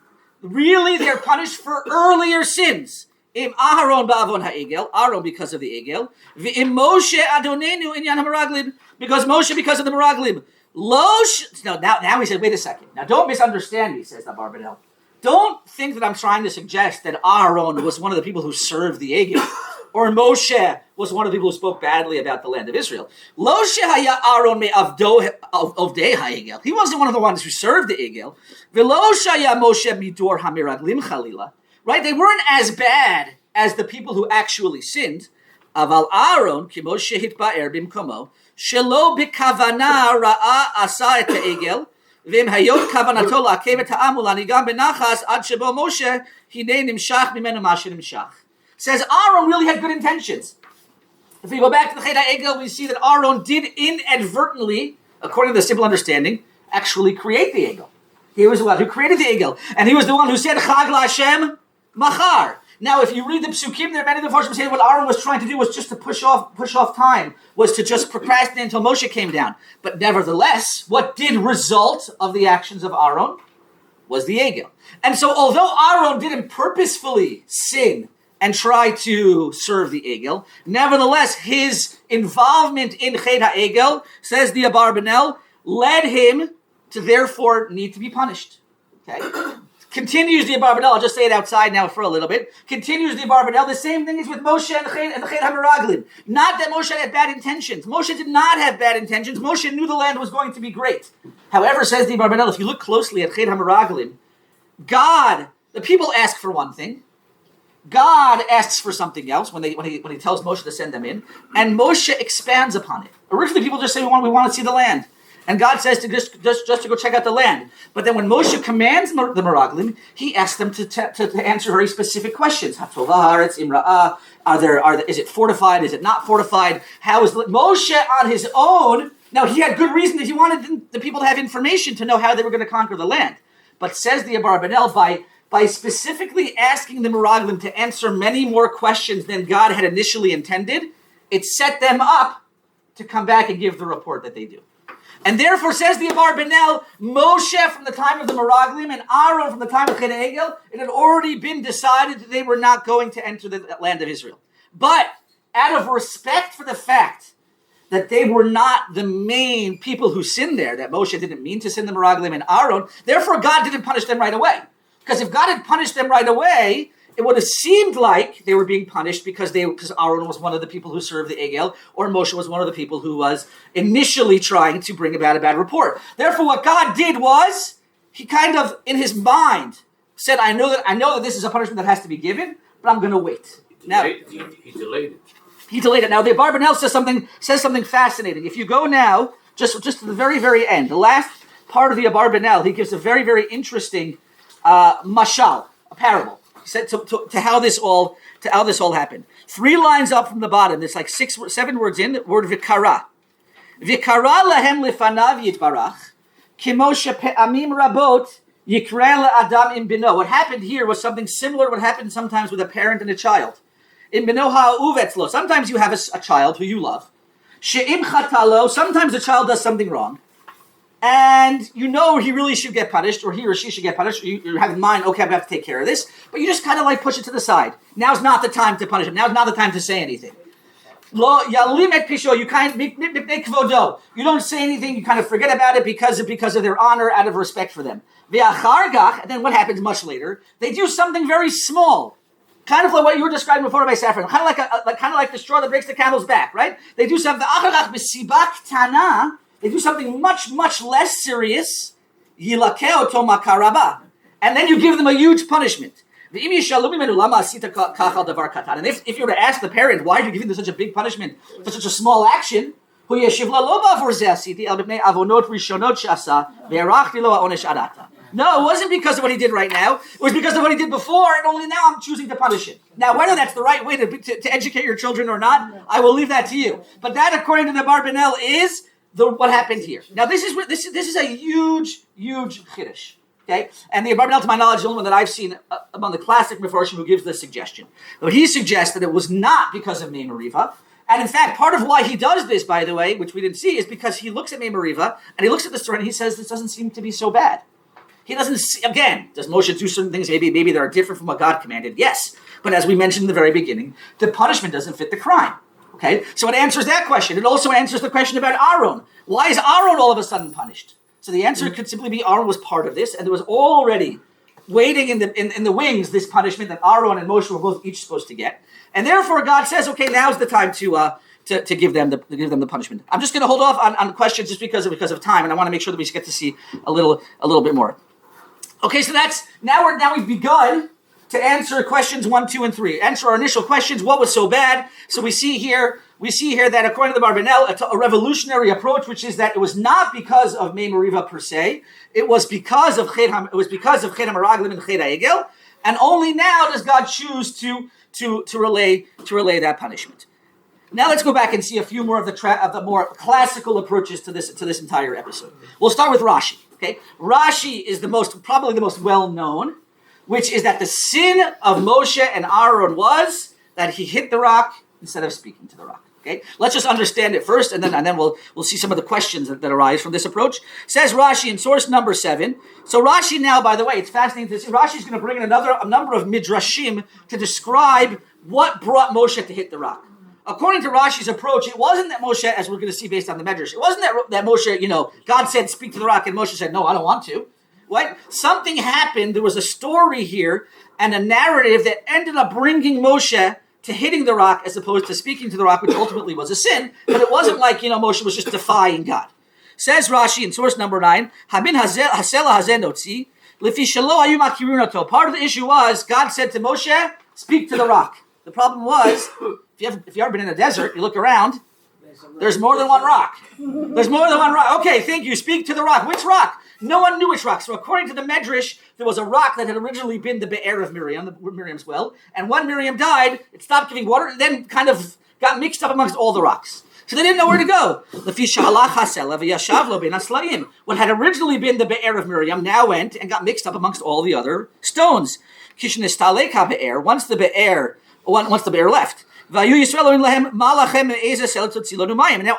Really, they're punished for earlier sins. Im Aharon ba'avon ha'egel, Aaron because of the egel, v'im Moshe adonenu inyan ha'meraglim, because Moshe because of the meraglim. Now he said, wait a second. Now don't misunderstand me, says the Barbanel. Don't think that I'm trying to suggest that Aaron was one of the people who served the egel, or Moshe was one of the people who spoke badly about the land of Israel. Lo shehaya Aaron me avdei ha'egel. He wasn't one of the ones who served the egel. V'lo shaya Moshe midor ha'meraglim chalila. Right? They weren't as bad as the people who actually sinned. Aval Aaron, ki Moshe hitba'er bimkomo, shelo b'kavana ra'a asa et ha'egel, v'im hayot kavanato la'akev et ha'am u'lanigam benachas ad shebo Moshe hinei nimshach mimenu mashe nimshach. Says Aaron really had good intentions. If we go back to the Chet HaEgel, we see that Aaron did inadvertently, according to the simple understanding, actually create the Egel. He was the one who created the Egel. And he was the one who said, Chag LaHashem Machar. Now, if you read the Psukim, there are many of the Farshim say what Aaron was trying to do was just to push off time, was to just procrastinate until Moshe came down. But nevertheless, what did result of the actions of Aaron was the Egel. And so, although Aaron didn't purposefully sin and try to serve the Egel, nevertheless, his involvement in Chet HaEgel, says the Abarbanel, led him to therefore need to be punished. Okay? Continues the Abarbanel, I'll just say it outside now for a little bit. Continues the Abarbanel, the same thing is with Moshe and the Chet HaMeraglim. Not that Moshe had bad intentions. Moshe did not have bad intentions. Moshe knew the land was going to be great. However, says the Abarbanel, if you look closely at Chet HaMeraglim, the people ask for one thing. God asks for something else when he tells Moshe to send them in, and Moshe expands upon it. Originally, people just say we want to see the land. And God says to just to go check out the land. But then when Moshe commands the Meraglim, he asks them to answer very specific questions. Is it fortified? Is it not fortified? How is Moshe on his own? Now he had good reason that he wanted the people to have information to know how they were going to conquer the land. But says the Abarbanel, by specifically asking the Meraglim to answer many more questions than God had initially intended, it set them up to come back and give the report that they do. And therefore, says the Abarbanel, Moshe from the time of the Meraglim and Aaron from the time of Chet HaEgel, it had already been decided that they were not going to enter the land of Israel. But out of respect for the fact that they were not the main people who sinned there, that Moshe didn't mean to send the Meraglim and Aaron, therefore God didn't punish them right away. Because if God had punished them right away, it would have seemed like they were being punished because Aaron was one of the people who served the Egel, or Moshe was one of the people who was initially trying to bring about a bad report. Therefore, what God did was, he kind of, in his mind, said, I know that this is a punishment that has to be given, but I'm going to wait. He delayed it. He delayed it. Now, the Abarbanel says something fascinating. If you go now, just to the very, very end, the last part of the Abarbanel, he gives a very, very interesting mashal, a parable. He said to how this all happened. 3 lines up from the bottom. There's like 7 words in. The word vikara. Vikara lahem lefanav yitbarach, kimo shepe'amim rabot yikra le'adam im bino. What happened here was something similar to what happened sometimes with a parent and a child. In bino ha'uvetzlo. Sometimes you have a child who you love. She'im chatalo. Sometimes the child does something wrong. And you know he really should get punished, or he or she should get punished. You have in mind, okay, I have to take care of this. But you just kind of like push it to the side. Now's not the time to punish him. Now's not the time to say anything. Lo yalim et pisho. You don't say anything. You kind of forget about it because of their honor, out of respect for them. And then what happens much later? They do something very small. Kind of like what you were describing before by Saffron. Kind of like the straw that breaks the camel's back, right? They do something. They do something much, much less serious. And then you give them a huge punishment. And if you were to ask the parent, why are you giving them such a big punishment for such a small action? No, it wasn't because of what he did right now. It was because of what he did before, and only now I'm choosing to punish him. Now, whether that's the right way to educate your children or not, I will leave that to you. But that, according to the Barbanel, is what happened here. Now, this is a huge chiddush. Okay, and the Barbanel, to my knowledge, is the only one that I've seen among the classic Mefarshim who gives this suggestion. But he suggests that it was not because of Mei Meriva. And in fact, part of why he does this, by the way, which we didn't see, is because he looks at Mei Meriva and he looks at the story and he says, this doesn't seem to be so bad. He doesn't see, again, does Moshe do certain things maybe that are different from what God commanded? Yes. But as we mentioned in the very beginning, the punishment doesn't fit the crime. Okay? So it answers that question. It also answers the question about Aaron. Why is Aaron all of a sudden punished? So the answer could simply be Aaron was part of this, and there was already waiting in the wings this punishment that Aaron and Moshe were both each supposed to get. And therefore God says, okay, now's the time to give them the punishment. I'm just going to hold off on questions just because of time, and I want to make sure that we get to see a little bit more. Okay, so now we've begun to answer questions 1, 2, and 3. Answer our initial questions. What was so bad? So we see here that according to the Barbanel, a revolutionary approach, which is that it was not because of Mei Meriva per se. It was because of Chet HaMeraglim and Chet HaEgel, and only now does God choose to relay that punishment. Now let's go back and see a few more of the more classical approaches to this entire episode. We'll start with Rashi. Okay, Rashi is probably the most well known, which is that the sin of Moshe and Aaron was that he hit the rock instead of speaking to the rock. Okay, let's just understand it first, and then we'll see some of the questions that arise from this approach. Says Rashi in source number 7. So Rashi now, by the way, it's fascinating to see. Rashi is going to bring in a number of midrashim to describe what brought Moshe to hit the rock. According to Rashi's approach, it wasn't that Moshe, as we're going to see based on the Medrash, it wasn't that Moshe, God said, speak to the rock, and Moshe said, no, I don't want to. What? Something happened. There was a story here and a narrative that ended up bringing Moshe to hitting the rock as opposed to speaking to the rock, which ultimately was a sin. But it wasn't like, Moshe was just defying God. Says Rashi in source number 9, Habin hasela hazenotzi, lifi shelo ayu makirunato. Part of the issue was God said to Moshe, speak to the rock. The problem was, if you've ever been in a desert, you look around, there's more than one rock. There's more than one rock. Okay, thank you. Speak to the rock. Which rock? No one knew which rock. So according to the Medrash, there was a rock that had originally been the Be'er of Miriam, Miriam's well. And when Miriam died, it stopped giving water and then kind of got mixed up amongst all the rocks. So they didn't know where to go. What had originally been the Be'er of Miriam now went and got mixed up amongst all the other stones. Once the Be'er left. And now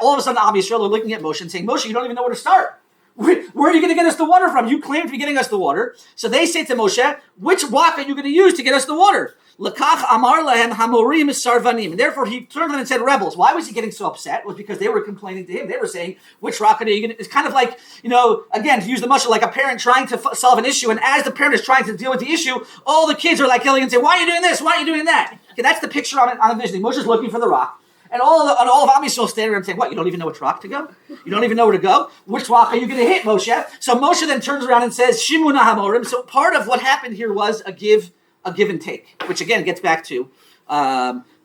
all of a sudden, OUIsrael are looking at Moshe and saying, Moshe, you don't even know where to start. Where are you going to get us the water from? You claim to be getting us the water. So they say to Moshe, which rock are you going to use to get us the water? Lakach amar lahem hamorim sarvanim. And therefore he turned and said, rebels. Why was he getting so upset? It was because they were complaining to him. They were saying, which rock are you going to... It's kind of like, again, to use the mashal, like a parent trying to solve an issue. And as the parent is trying to deal with the issue, all the kids are like yelling and saying, why are you doing this? Why are you doing that? Okay, that's the picture on the vision. Moshe's looking for the rock. And all of OUIsrael standing there and saying, what, you don't even know which rock to go? You don't even know where to go? Which rock are you going to hit, Moshe? So Moshe then turns around and says, Shimuna hamorim. So part of what happened here was a give and take, which again gets back to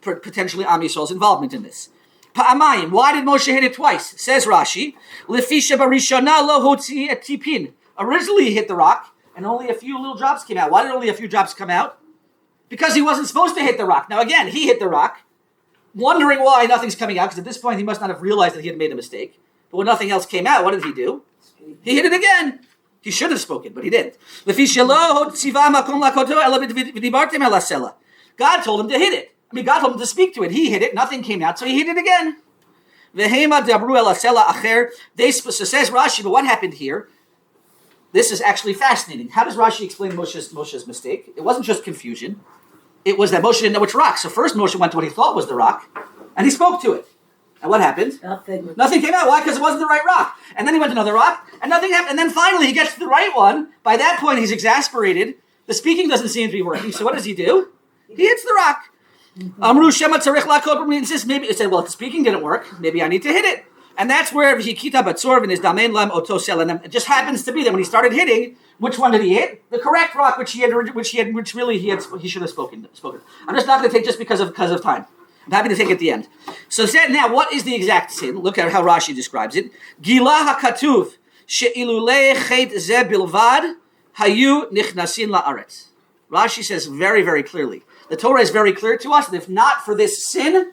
potentially OUIsrael's involvement in this. Pa'amayim. Why did Moshe hit it twice? Says Rashi, Lefisha barishona lo hotzi et tipin. Originally he hit the rock, and only a few little drops came out. Why did only a few drops come out? because he wasn't supposed to hit the rock. Now again, he hit the rock, wondering why nothing's coming out, because at this point he must not have realized that he had made a mistake. But when nothing else came out, what did he do? He hit it again. He should have spoken, but he didn't. God told him to hit it. God told him to speak to it. He hit it. Nothing came out, so he hit it again. So says Rashi, but what happened here? This is actually fascinating. How does Rashi explain Moshe's mistake? It wasn't just confusion. It was that Moshe didn't know which rock. So first Moshe went to what he thought was the rock, and he spoke to it. And what happened? Nothing came out. Why? Because it wasn't the right rock. And then he went to another rock, and nothing happened. And then finally he gets to the right one. By that point, he's exasperated. The speaking doesn't seem to be working. So what does he do? He hits the rock. Amru Shema Tzarich Lakot. Maybe it said, well, if the speaking didn't work, maybe I need to hit it. And that's where Hikita Batzor and his Damen Lam Oto Selanem. It just happens to be that when he started hitting, which one did he hit? The correct rock, which he should have spoken. I'm just not going to take just because of time. I'm happy to take it at the end. So said now, what is the exact sin? Look at how Rashi describes it. Gila hakatuv she'ilulei chet ze bilvad hayu nichnasin la'aretz. Rashi says very, very clearly. The Torah is very clear to us that if not for this sin,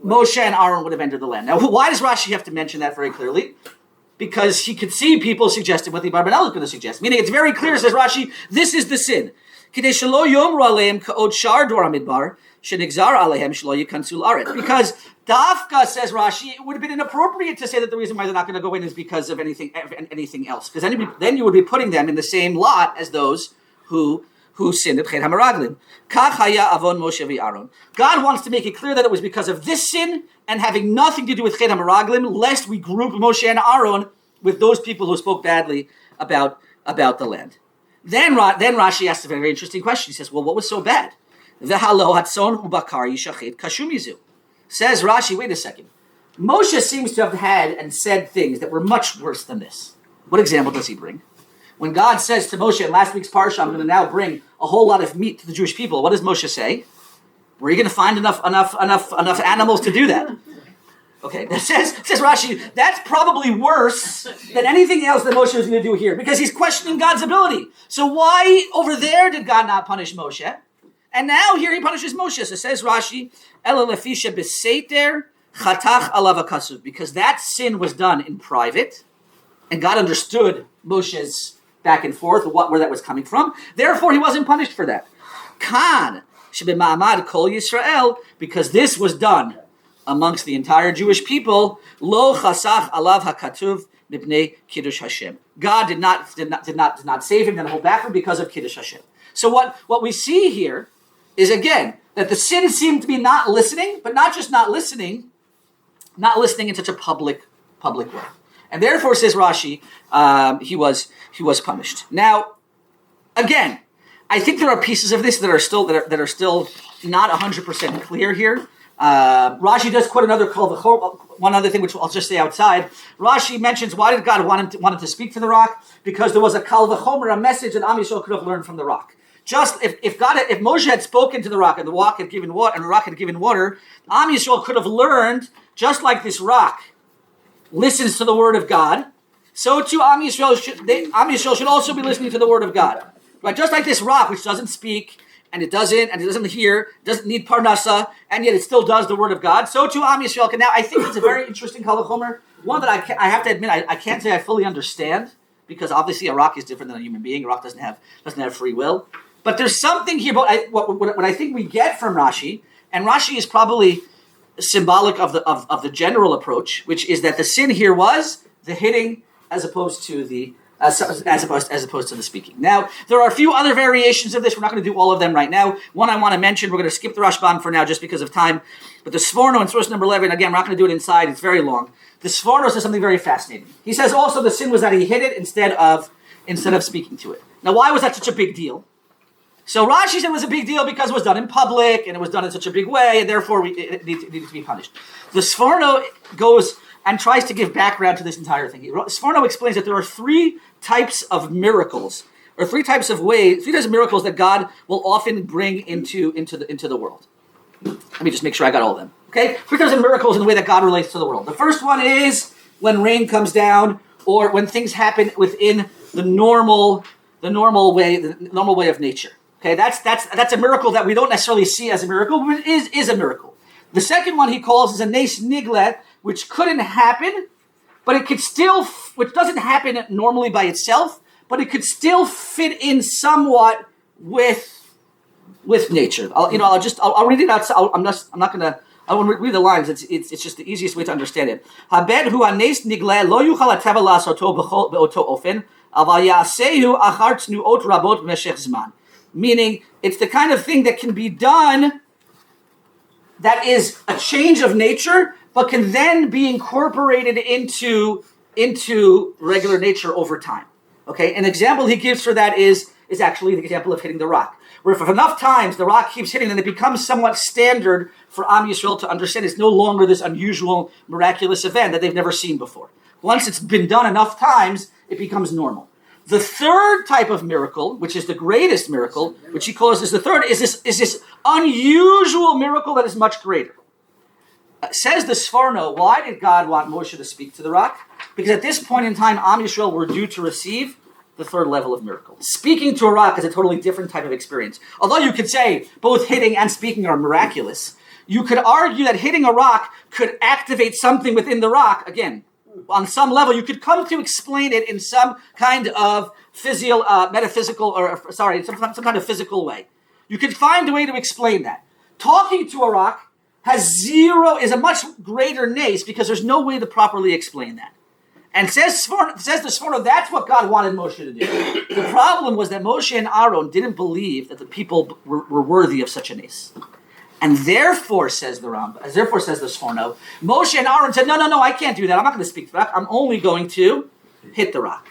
Moshe and Aaron would have entered the land. Now, why does Rashi have to mention that very clearly? Because he could see people suggesting what the Barbanel is going to suggest. Meaning, it's very clear, says Rashi, this is the sin. Because Dafka, says Rashi, it would have been inappropriate to say that the reason why they're not going to go in is because of anything else. Because then you would be putting them in the same lot as those who sinned at Chet HaMeraglim. Kach haya avon Moshe v'Aaron. God wants to make it clear that it was because of this sin and having nothing to do with Chet HaMeraglim, lest we group Moshe and Aaron with those people who spoke badly about the land. Then Rashi asks a very interesting question. He says, well, what was so bad? V'halo hatzon ubakar yishachet kashumizu. Says Rashi, wait a second. Moshe seems to have had and said things that were much worse than this. What example does he bring? When God says to Moshe in last week's Parsha, I'm going to now bring a whole lot of meat to the Jewish people, what does Moshe say? Where are you going to find enough animals to do that? Okay, says Rashi, that's probably worse than anything else that Moshe was going to do here, because he's questioning God's ability. So why over there did God not punish Moshe? And now here he punishes Moshe. So says Rashi, Ela lefisha b'seiter chatach alav hakasuv, because that sin was done in private, and God understood Moshe's back and forth, where that was coming from. Therefore, he wasn't punished for that. Kan shebema'amad kol Yisrael, because this was done amongst the entire Jewish people. Lo chasach alav hakatuv mipnei kiddush Hashem. God did not save him, did not hold back from because of kiddush Hashem. So what we see here is again that the sin seemed to be not listening, but not just not listening in such a public way. And therefore, says Rashi, he was punished. Now, again, I think there are pieces of this that are still not 100% clear here. Rashi does quote one other thing, which I'll just say outside. Rashi mentions why did God want him to speak to the rock? Because there was a kal v'chomer, a message that Am Yisrael could have learned from the rock. Just if Moshe had spoken to the rock and the rock had given water, Am Yisrael could have learned, just like this rock listens to the word of God, so too Am Yisrael should also be listening to the word of God. Right? Just like this rock, which doesn't speak, and it doesn't hear, doesn't need parnasa, and yet it still does the word of God, so too Am Yisrael can. Now, I think it's a very interesting kal v'chomer, one that I have to admit I can't say I fully understand, because obviously a rock is different than a human being. A rock doesn't have free will. But there's something here about what I think we get from Rashi, and Rashi is probably symbolic of the general approach, which is that the sin here was the hitting as opposed to the speaking. Now, there are a few other variations of this. We're not going to do all of them right now. One I want to mention, we're going to skip the Rashbam for now just because of time. But the Sforno in source number 11, again, we're not going to do it inside. It's very long. The Sforno says something very fascinating. He says also the sin was that he hit it instead of speaking to it. Now, why was that such a big deal? So Rashi said it was a big deal because it was done in public and it was done in such a big way, and therefore it needed to be punished. The Sforno goes and tries to give background to this entire thing. Sforno explains that there are three types of miracles, or three types of miracles that God will often bring into the world. Let me just make sure I got all of them. Okay? Three types of miracles in the way that God relates to the world. The first one is when rain comes down, or when things happen within the normal way of nature. Okay, that's a miracle that we don't necessarily see as a miracle, but it is a miracle. The second one he calls is a nes nigla, which couldn't happen, but it could still, which doesn't happen normally by itself, but it could still fit in somewhat with nature. I'll read it out. I'm not gonna. I won't read the lines. It's just the easiest way to understand it. Habed hu anes nigla lo yuchal hateva lasoto beoto ofen, aval yasehu achar tnuot rabot b'meshech zman. Meaning, it's the kind of thing that can be done that is a change of nature, but can then be incorporated into regular nature over time. Okay, an example he gives for that is actually the example of hitting the rock. Where if enough times the rock keeps hitting, then it becomes somewhat standard for OUisrael to understand it's no longer this unusual, miraculous event that they've never seen before. Once it's been done enough times, it becomes normal. The third type of miracle, which is the greatest miracle, which he calls as the third, is this unusual miracle that is much greater. Says the Sforno, why did God want Moshe to speak to the rock? Because at this point in time, OUisrael were due to receive the third level of miracle. Speaking to a rock is a totally different type of experience. Although you could say both hitting and speaking are miraculous, you could argue that hitting a rock could activate something within the rock. Again, on some level, you could come to explain it in some kind of metaphysical, some kind of physical way. You could find a way to explain that. Talking to a rock is a much greater nace because there's no way to properly explain that. And says the Sforno, that's what God wanted Moshe to do. The problem was that Moshe and Aaron didn't believe that the people were worthy of such a nace. And therefore, says the Sforno, Moshe and Aaron said, no, I can't do that. I'm not going to speak to the rock. I'm only going to hit the rock.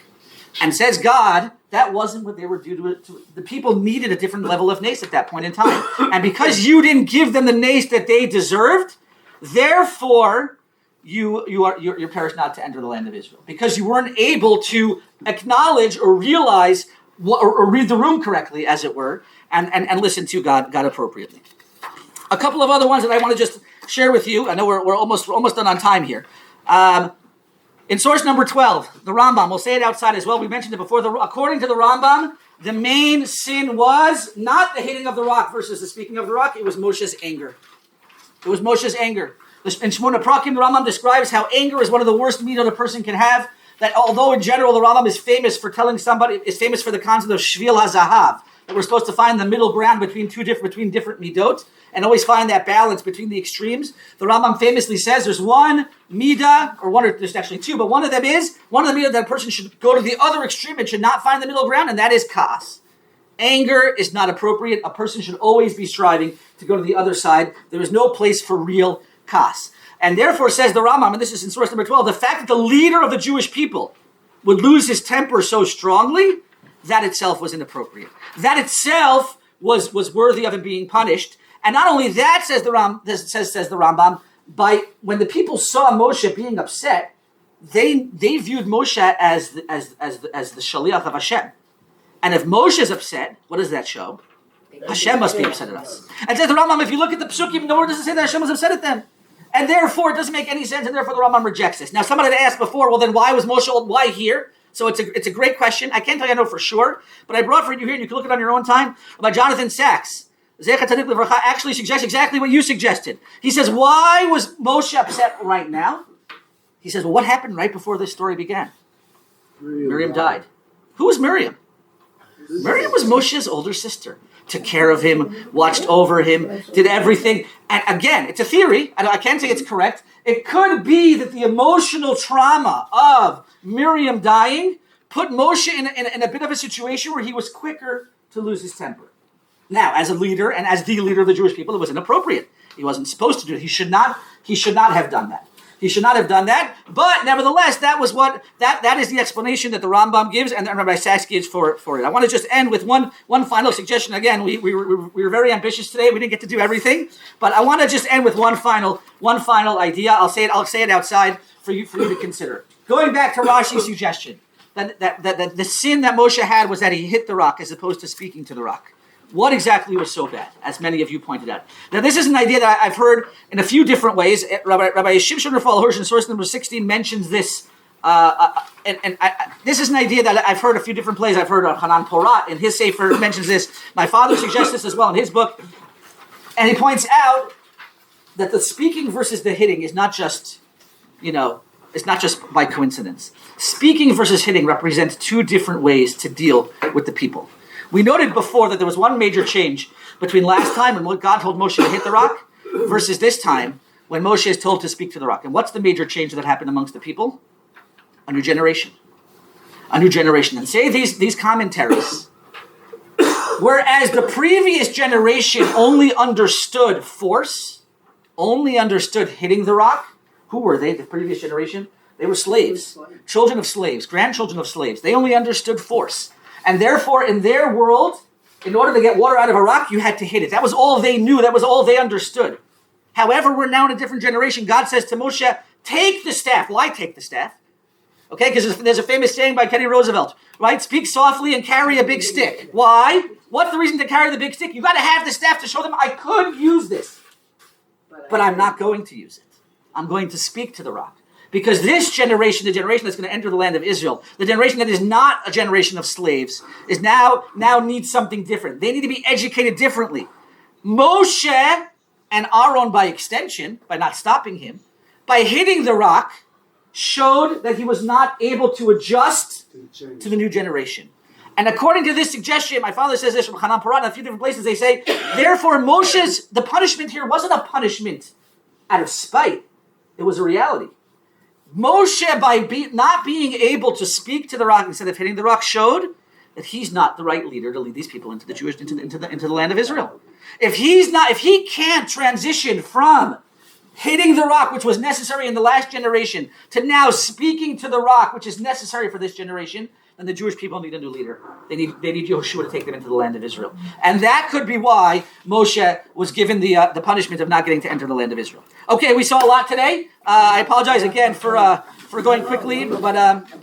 And says God, that wasn't what they were due to. The people needed a different level of nace at that point in time. And because you didn't give them the nace that they deserved, therefore, you're perished not to enter the land of Israel. Because you weren't able to acknowledge or realize or read the room correctly, as it were, and listen to God appropriately. A couple of other ones that I want to just share with you. I know we're almost done on time here. In source number 12, the Rambam, we'll say it outside as well. We mentioned it before. According to the Rambam, the main sin was not the hitting of the rock versus the speaking of the rock. It was Moshe's anger. In Shmona Prakim, the Rambam describes how anger is one of the worst midot a person can have. That although in general the Rambam is famous for for the concept of Shvil HaZahav, that we're supposed to find the middle ground between different midot and always find that balance between the extremes. The Rambam famously says there's one midah, there's actually two, but one of the midah that a person should go to the other extreme and should not find the middle ground, and that is kas. Anger is not appropriate. A person should always be striving to go to the other side. There is no place for real kas. And therefore, says the Rambam, and this is in source number 12, the fact that the leader of the Jewish people would lose his temper so strongly, that itself was inappropriate. That itself was worthy of him being punished. And not only that, says the Rambam, when the people saw Moshe being upset, they viewed Moshe as the shaliach of Hashem. And if Moshe is upset, what does that show? Hashem must be upset at us. And says the Rambam, if you look at the psukim, nowhere does it say that Hashem was upset at them. And therefore, it doesn't make any sense, and therefore the Rambam rejects this. Now, somebody had asked before, well, then why was Moshe old? Why here? So it's a great question. I can't tell you I know for sure, but I brought for you here, and you can look it on your own time, by Jonathan Sachs. Zecher Tzadik Livracha actually suggests exactly what you suggested. He says, why was Moshe upset right now? He says, well, what happened right before this story began? Miriam died. Who was Miriam? Miriam was Moshe's older sister. Took care of him, watched over him, did everything. And again, it's a theory. I can't say it's correct. It could be that the emotional trauma of Miriam dying put Moshe in a bit of a situation where he was quicker to lose his temper. Now, as a leader and as the leader of the Jewish people, it was inappropriate. He wasn't supposed to do it. He should not have done that. He should not have done that. But nevertheless, that is the explanation that the Rambam gives and Rabbi Sachs gives for it. I want to just end with one final suggestion. Again, we were very ambitious today. We didn't get to do everything, but I want to just end with one final idea. I'll say it outside for you to consider. Going back to Rashi's suggestion that the sin that Moshe had was that he hit the rock as opposed to speaking to the rock. What exactly was so bad, as many of you pointed out? Now, this is an idea that I've heard in a few different ways. Rabbi Shimshon Raphael Hirsch in source number 16 mentions this This is an idea that I've heard a few different places. I've heard Hanan Porat in his Sefer mentions this. My father suggests this as well in his book. And he points out that the speaking versus the hitting is not just, it's not just by coincidence. Speaking versus hitting represent two different ways to deal with the people. We noted before that there was one major change between last time when God told Moshe to hit the rock versus this time when Moshe is told to speak to the rock. And what's the major change that happened amongst the people? A new generation. A new generation. And say these commentaries, whereas the previous generation only understood force, only understood hitting the rock. Who were they, the previous generation? They were slaves. Children of slaves, grandchildren of slaves. They only understood force. And therefore, in their world, in order to get water out of a rock, you had to hit it. That was all they knew. That was all they understood. However, we're now in a different generation. God says to Moshe, take the staff. Why take the staff? Okay, because there's a famous saying by Teddy Roosevelt, right? Speak softly and carry a big stick. Why? What's the reason to carry the big stick? You got to have the staff to show them, I could use this, but I'm not going to use it. I'm going to speak to the rock. Because this generation, the generation that's going to enter the land of Israel, the generation that is not a generation of slaves, is now needs something different. They need to be educated differently. Moshe and Aaron, by extension, by not stopping him, by hitting the rock, showed that he was not able to adjust to the new generation. And according to this suggestion, my father says this from Hanan Porat, in a few different places, they say, therefore the punishment here wasn't a punishment out of spite. It was a reality. Moshe, by not being able to speak to the rock instead of hitting the rock, showed that he's not the right leader to lead these people into the land of Israel. If he can't transition from hitting the rock, which was necessary in the last generation, to now speaking to the rock, which is necessary for this generation, then the Jewish people need a new leader. They need Yehoshua to take them into the land of Israel. And that could be why Moshe was given the punishment of not getting to enter the land of Israel. Okay, we saw a lot today. I apologize again for going quickly, but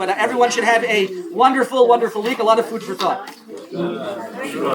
everyone should have a wonderful, wonderful week. A lot of food for thought.